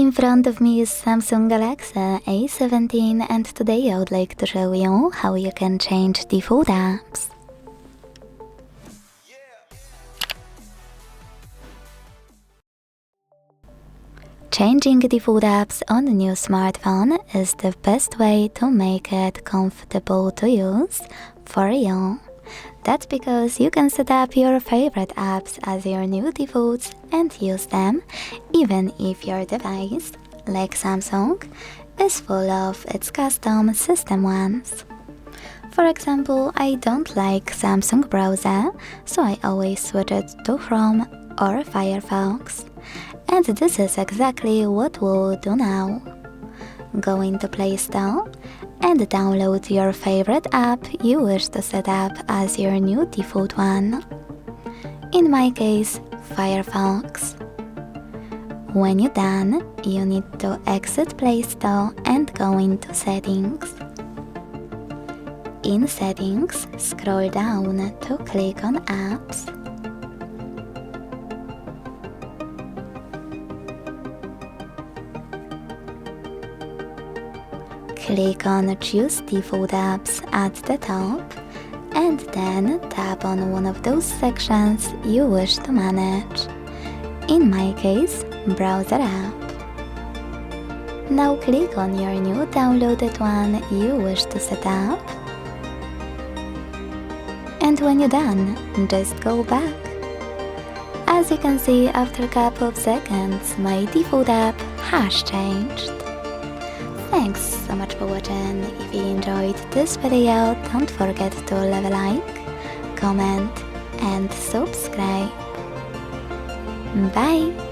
In front of me is Samsung Galaxy A17 and today I would like to show you how you can change default apps. Changing default apps on a new smartphone is the best way to make it comfortable to use for you. That's because you can set up your favorite apps as your new defaults and use them even if your device, like Samsung, is full of its custom system ones. For example, I don't like Samsung browser, so I always switch it to Chrome or Firefox. And this is exactly what we'll do now. Go into Play Store and download your favorite app you wish to set up as your new default one. In my case, Firefox. When you're done, you need to exit Play Store and go into Settings. In Settings, scroll down to click on Apps. Click on Choose Default Apps at the top and then tap on one of those sections you wish to manage. In my case, Browser app. Now click on your new downloaded one you wish to set up. And when you're done, just go back. As you can see, after a couple of seconds, my default app has changed. Thanks so much for watching. If you enjoyed this video, don't forget to leave a like, comment and subscribe. Bye!